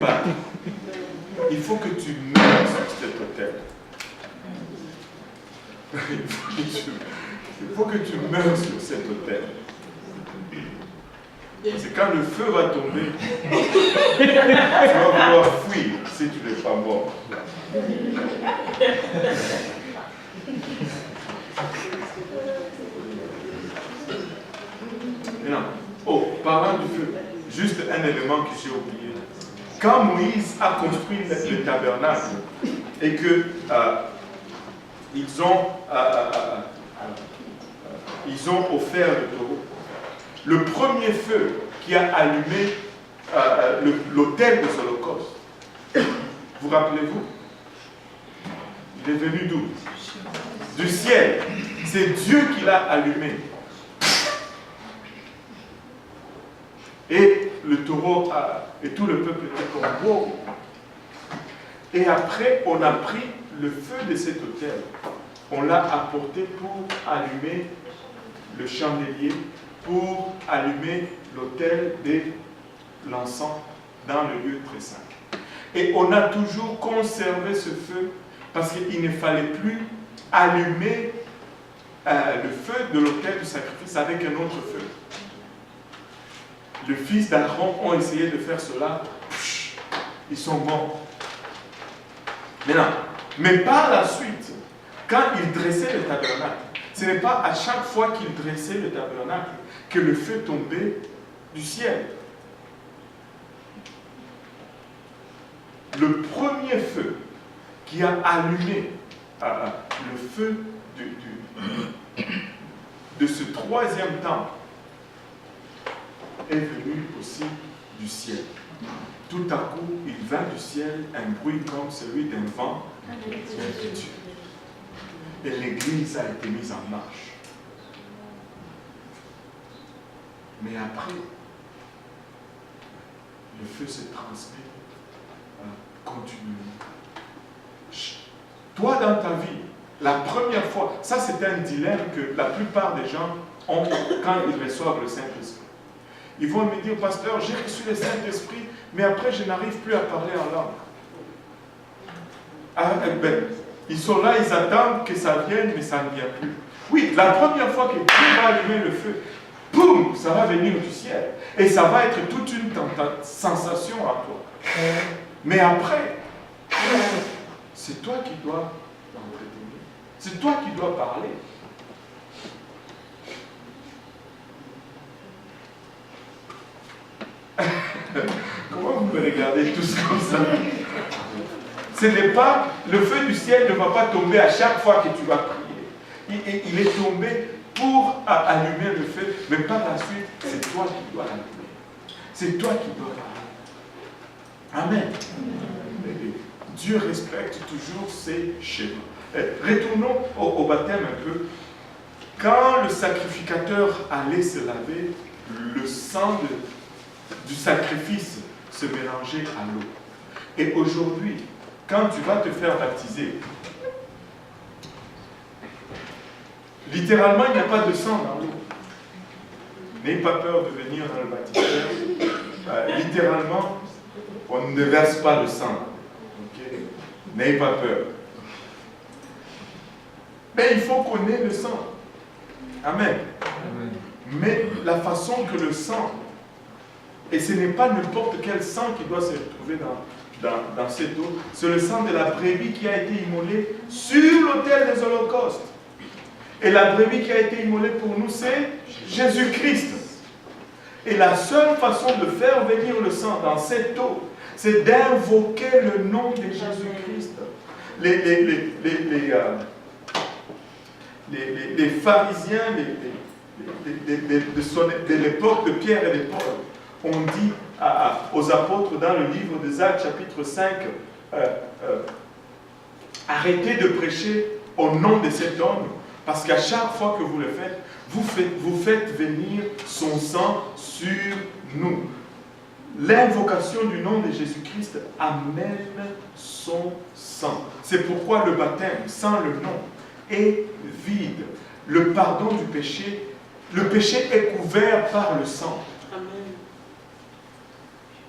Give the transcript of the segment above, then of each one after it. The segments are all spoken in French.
Il faut que tu meurs sur cet autel. Il faut que tu meurs sur cet autel. C'est quand le feu va tomber, tu vas vouloir fuir si tu n'es pas mort. Maintenant, parlant du feu, juste un élément que j'ai oublié. Quand Moïse a construit le tabernacle et que ils ont offert le taureau, le premier feu qui a allumé l'autel des holocaustes, vous rappelez-vous? Il est venu d'où? Du ciel. C'est Dieu qui l'a allumé. Et le taureau et tout le peuple était comme wow. Et après, on a pris le feu de cet autel. On l'a apporté pour allumer le chandelier, pour allumer l'autel de l'encens dans le lieu très saint. Et on a toujours conservé ce feu parce qu'il ne fallait plus allumer le feu de l'autel du sacrifice avec un autre feu. Les fils d'Aaron ont essayé de faire cela, ils sont morts. Maintenant, mais par la suite, quand ils dressaient le tabernacle, ce n'est pas à chaque fois qu'ils dressaient le tabernacle que le feu tombait du ciel. Le premier feu qui a allumé le feu de ce troisième temple est venu aussi du ciel. Tout à coup, il vint du ciel un bruit comme celui d'un vent impétueux. Et l'église a été mise en marche. Mais après, le feu s'est transmis continuellement. Toi, dans ta vie, la première fois, ça c'est un dilemme que la plupart des gens ont quand ils reçoivent le Saint-Esprit. Ils vont me dire, pasteur, j'ai reçu le Saint-Esprit, mais après je n'arrive plus à parler en langue. Ils sont là, ils attendent que ça vienne, mais ça ne vient plus. Oui, la première fois que Dieu va allumer le feu, boum, ça va venir du ciel. Et ça va être toute une sensation à toi. Mais après, c'est toi qui dois l'entretenir. C'est toi qui dois parler. Comment vous me regardez tous comme ça? Ce n'est pas, le feu du ciel ne va pas tomber à chaque fois que tu vas prier. Il est tombé pour allumer le feu, mais par la suite, c'est toi qui dois l'allumer. C'est toi qui dois l'allumer. Amen. Dieu respecte toujours ses schémas. Retournons au baptême un peu. Quand le sacrificateur allait se laver, le sang du sacrifice se mélangeait à l'eau. Et aujourd'hui, quand tu vas te faire baptiser, littéralement, il n'y a pas de sang dans l'eau. N'ayez pas peur de venir dans le baptistère. Littéralement, on ne verse pas de sang. Okay? N'ayez pas peur. Mais il faut qu'on ait le sang. Amen. Amen. Mais la façon que le sang, et ce n'est pas n'importe quel sang qui doit se retrouver dans cette eau, c'est le sang de la brebis qui a été immolée sur l'autel des holocaustes. Et la brebis qui a été immolée pour nous, c'est Jésus-Christ. Et la seule façon de faire venir le sang dans cette eau, c'est d'invoquer le nom de Jésus-Christ. Les pharisiens de l'époque de Pierre et de Paul ont dit aux apôtres dans le livre des Actes chapitre 5, arrêtez de prêcher au nom de cet homme, parce qu'à chaque fois que vous le faites, vous faites venir son sang sur nous. L'invocation du nom de Jésus-Christ amène son sang. C'est pourquoi le baptême sans le nom est vide. Le pardon du péché, le péché est couvert par le sang.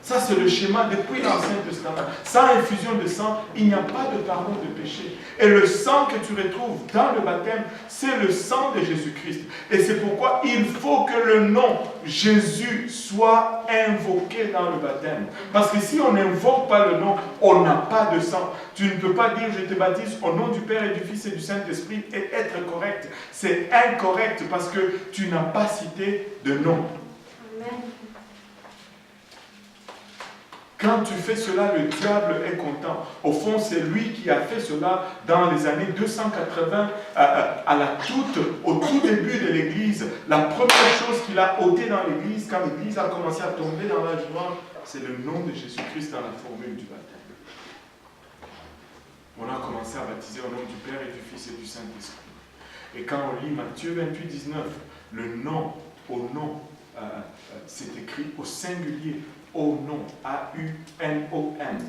Ça, c'est le schéma depuis l'Ancien Testament. Sans infusion de sang, il n'y a pas de pardon de péché. Et le sang que tu retrouves dans le baptême, c'est le sang de Jésus-Christ. Et c'est pourquoi il faut que le nom Jésus soit invoqué dans le baptême. Parce que si on n'invoque pas le nom, on n'a pas de sang. Tu ne peux pas dire je te baptise au nom du Père et du Fils et du Saint-Esprit et être correct. C'est incorrect parce que tu n'as pas cité de nom. Amen. Quand tu fais cela, le diable est content. Au fond, c'est lui qui a fait cela dans les années 280, au tout début de l'Église. La première chose qu'il a ôté dans l'Église, quand l'Église a commencé à tomber dans la joie, c'est le nom de Jésus-Christ dans la formule du baptême. On a commencé à baptiser au nom du Père et du Fils et du Saint-Esprit. Et quand on lit Matthieu 28, 19, le nom, au nom, c'est écrit au singulier. Au nom, A-U-N-O-N.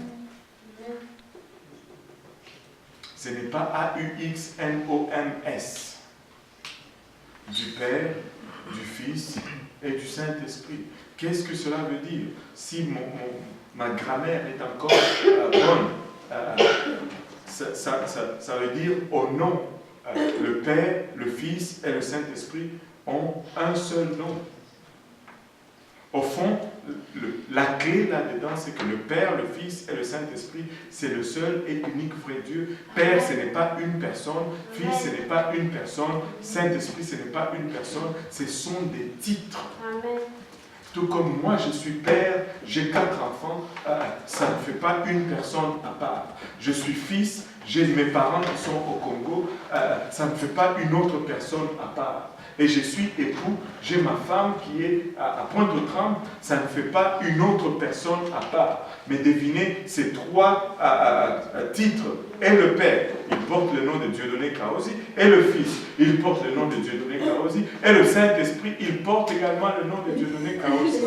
Ce n'est pas A-U-X-N-O-M-S. Du Père, du Fils et du Saint-Esprit. Qu'est-ce que cela veut dire? Si ma grammaire est encore bonne, ça veut dire au nom. Le Père, le Fils et le Saint-Esprit ont un seul nom. Au fond, la clé là-dedans, c'est que le Père, le Fils et le Saint-Esprit, c'est le seul et unique vrai Dieu. Père, ce n'est pas une personne. Fils, ce n'est pas une personne. Saint-Esprit, ce n'est pas une personne. Ce sont des titres. Amen. Tout comme moi, je suis père, j'ai 4 enfants, ça ne fait pas une personne à part. Je suis fils, j'ai mes parents qui sont au Congo, ça ne fait pas une autre personne à part. Et je suis époux, j'ai ma femme qui est à Pointe-aux-Trembles, ça ne fait pas une autre personne à part. Mais devinez, ces 3 titres, et le Père, il porte le nom de Dieudonné Kaosi, et le Fils, il porte le nom de Dieudonné Kaosi, et le Saint-Esprit, il porte également le nom de Dieudonné Kaosi.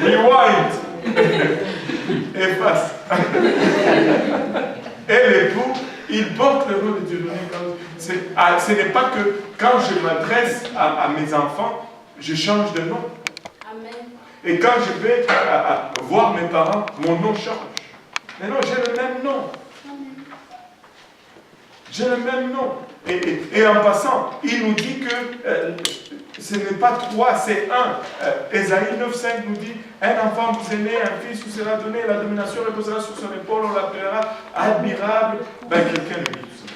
Rewind. Efface. Et l'époux, il porte le nom de Dieudonné Kaosi. Ce n'est pas que quand je m'adresse à mes enfants, je change de nom. Amen. Et quand je vais voir mes parents, mon nom change. Mais non, j'ai le même nom. J'ai le même nom. Et en passant, il nous dit que ce n'est pas 3, c'est 1. Ésaïe 9,5 nous dit, un enfant vous est né, un fils vous sera donné, la domination reposera sur son épaule, on l'appellera admirable. Ben, quelqu'un le dit tout ça.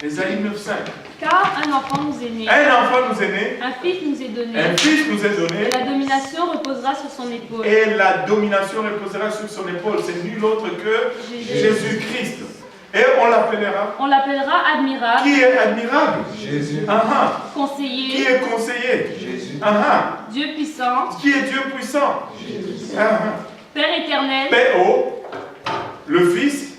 Ésaïe 9,5. Car un enfant nous est né. Un enfant nous est né. Un fils nous est donné. Un fils nous est donné. Et la domination reposera sur son épaule. Et la domination reposera sur son épaule. C'est nul autre que Jésus-Christ. Et on l'appellera. On l'appellera admirable. Qui est admirable? Jésus. Conseiller. Qui est conseiller? Jésus. Dieu puissant. Qui est Dieu puissant? Jésus. Père éternel. P.O. Le Fils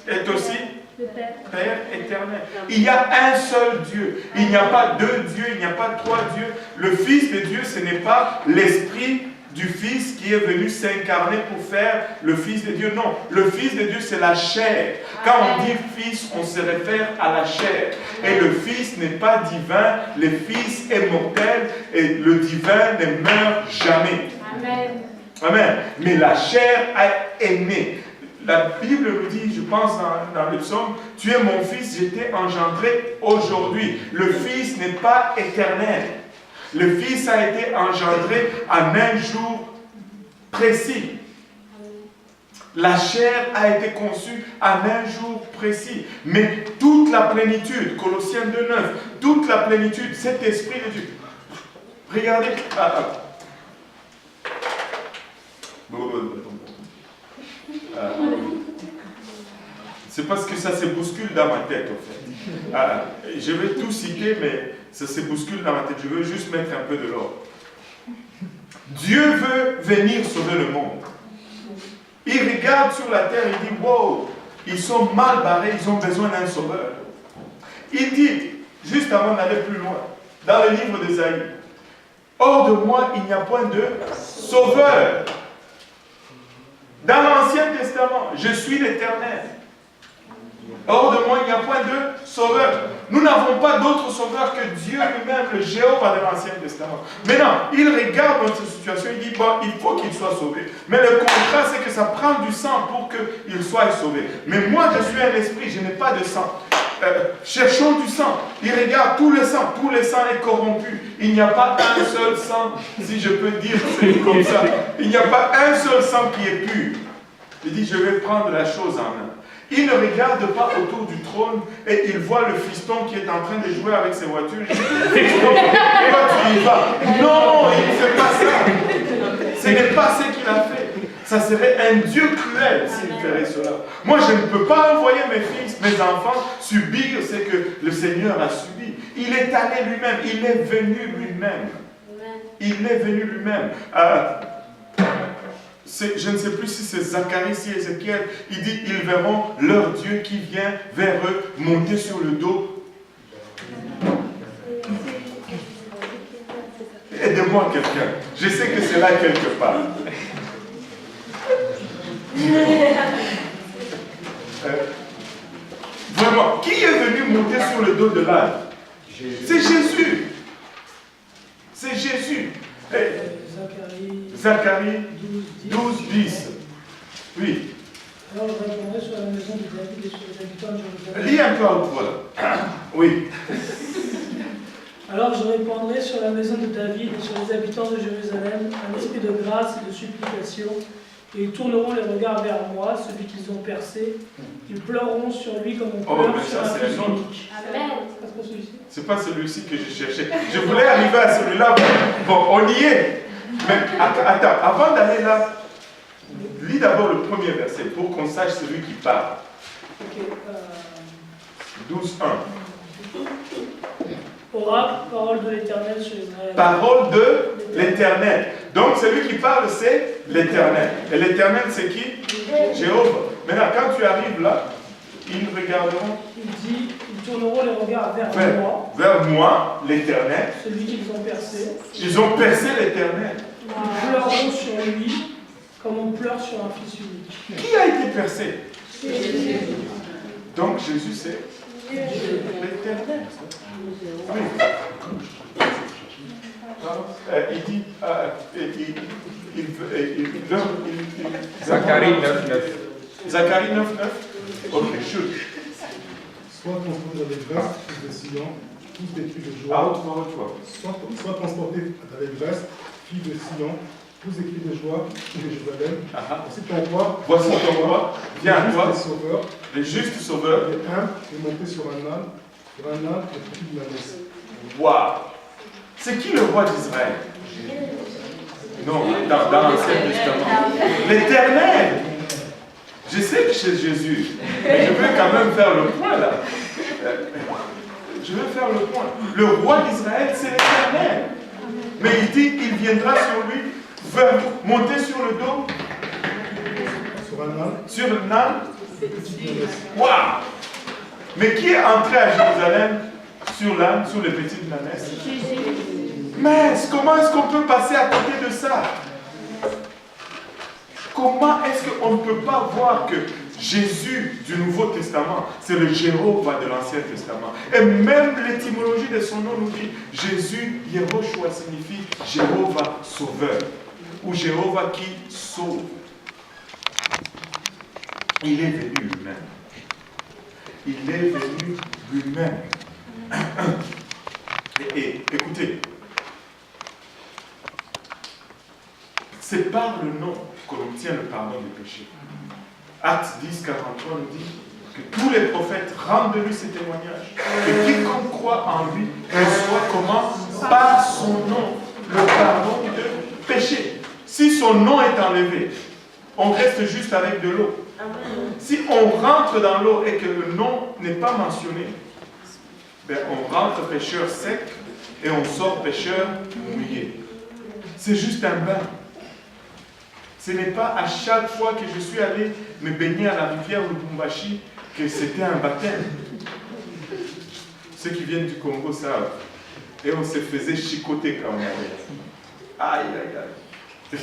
est aussi le Père. Père éternel. Il y a un seul Dieu. Il n'y a pas 2 dieux, il n'y a pas 3 dieux. Le Fils de Dieu, ce n'est pas l'Esprit du Fils qui est venu s'incarner pour faire le Fils de Dieu. Non, le Fils de Dieu, c'est la chair. Quand on dit Fils, on se réfère à la chair. Et le Fils n'est pas divin, le Fils est mortel et le divin ne meurt jamais. Amen. Amen. Mais la chair est née. La Bible nous dit, je pense dans le psaume, tu es mon fils, je t'ai engendré aujourd'hui. Le Fils n'est pas éternel. Le Fils a été engendré en un jour précis. La chair a été conçue en un jour précis. Mais toute la plénitude, Colossiens 2,9, toute la plénitude, cet esprit de Dieu. Regardez. C'est parce que ça se bouscule dans ma tête, en fait. Je vais tout citer, mais ça se bouscule dans ma tête. Je veux juste mettre un peu de l'ordre. Dieu veut venir sauver le monde. Il regarde sur la terre et dit, wow, ils sont mal barrés, ils ont besoin d'un sauveur. Il dit, juste avant d'aller plus loin, dans le livre d'Ésaïe, hors de moi, il n'y a point de sauveur. Dans l'Ancien Testament, je suis l'Éternel. Hors de moi, il n'y a point de sauveur. Nous n'avons pas d'autre sauveur que Dieu lui-même, le Jéhovah de l'Ancien Testament. Maintenant, il regarde notre situation, il dit, bon, il faut qu'il soit sauvé. Mais le contrat, c'est que ça prend du sang pour qu'il soit sauvé. Mais moi, je suis un esprit, je n'ai pas de sang. Cherchons du sang. Il regarde tout le sang est corrompu. Il n'y a pas un seul sang, si je peux dire c'est comme ça. Il n'y a pas un seul sang qui est pur. Il dit, je vais prendre la chose en main. Il ne regarde pas autour du trône et il voit le fiston qui est en train de jouer avec ses voitures. Il dit, fiston, toi tu y vas. Non, il ne fait pas ça. Ce n'est pas ce qu'il a fait. Ça serait un Dieu cruel s'il ferait cela. Moi, je ne peux pas envoyer mes fils, mes enfants, subir ce que le Seigneur a subi. Il est allé lui-même, il est venu lui-même. Il est venu lui-même. Je ne sais plus si c'est Zacharie, si Ézéchiel, il dit, ils verront leur Dieu qui vient vers eux, monter sur le dos. Aidez-moi quelqu'un. Je sais que c'est là quelque part. Vraiment, qui est venu monter sur le dos de l'âne? C'est Jésus. C'est Jésus. Zacharie 12, 10. Oui. Alors je répondrai sur la maison de David et sur les habitants de Jérusalem. Lis un peu à haute voix. Oui. Alors je répandrai sur la maison de David et sur les habitants de Jérusalem un esprit de grâce et de supplication, et ils tourneront les regards vers moi, celui qu'ils ont percé. Ils pleureront sur lui comme on pleure sur un fils unique. Amen. C'est pas celui-ci. C'est pas celui-ci que je cherchais. Je voulais arriver à celui-là. Bon, on y est. Mais attends, avant d'aller là, lis d'abord le premier verset pour qu'on sache celui qui parle. Ok. 12, 1. Oracle, parole de l'Éternel sur Israël. Parole de l'Éternel. Donc celui qui parle, c'est l'Éternel. Et l'Éternel, c'est qui? Jéhovah. Maintenant, quand tu arrives là, ils regarderont. Il dit, ils tourneront les regards vers moi. Vers moi, l'Éternel. Celui qu'ils ont percé. Ils ont percé l'Éternel. Ils pleureront sur lui comme on pleure sur un fils unique. Qui a été percé? Donc Jésus, c'est l'Éternel. Oui. Il dit, Zacharie 9:9. Zacharie 9:9. Ok, chut. Soit transporté dans les vestes de Sion, tous vêtus de À joie. haute voix, haute voix. Soit transporté dans les vestes, filles de Sion, tous des cris de joie, filles de Jérusalem. Voici ton roi. Voici ton roi. Viens à toi. Les sauveurs. Les justes sauveurs. Et un est monté sur un âne et petit de la messe. Waouh! C'est qui le roi d'Israël? Non, dans l'Ancien Testament. L'Éternel! Je sais que c'est Jésus, mais je veux quand même faire le point là. Je veux faire le point. Le roi d'Israël, c'est l'Éternel. Mais il dit qu'il viendra sur lui, monter sur le dos, Sur un âne, sur le âne. petit de la messe. Waouh! Mais qui est entré à Jérusalem sur l'âne, sur les petites nanesses? Mais comment est-ce qu'on peut passer à côté de ça? Comment est-ce qu'on ne peut pas voir que Jésus du Nouveau Testament, c'est le Jéhovah de l'Ancien Testament? Et même l'étymologie de son nom nous dit, Jésus, Yehoshua signifie Jéhovah sauveur, ou Jéhovah qui sauve. Il est venu lui-même. Il est venu lui-même. Et écoutez, c'est par le nom qu'on obtient le pardon des péchés. Acte 10, 43 nous dit que tous les prophètes rendent de lui ces témoignages. Et quiconque croit en lui reçoit comment? Par son nom, le pardon de péché. Si son nom est enlevé, on reste juste avec de l'eau. Si on rentre dans l'eau et que le nom n'est pas mentionné, ben on rentre pécheur sec et on sort pécheur mouillé. C'est juste un bain. Ce n'est pas à chaque fois que je suis allé me baigner à la rivière Lubumbashi que c'était un baptême. Ceux qui viennent du Congo savent. Et on se faisait chicoter quand on allait. Aïe, aïe, aïe.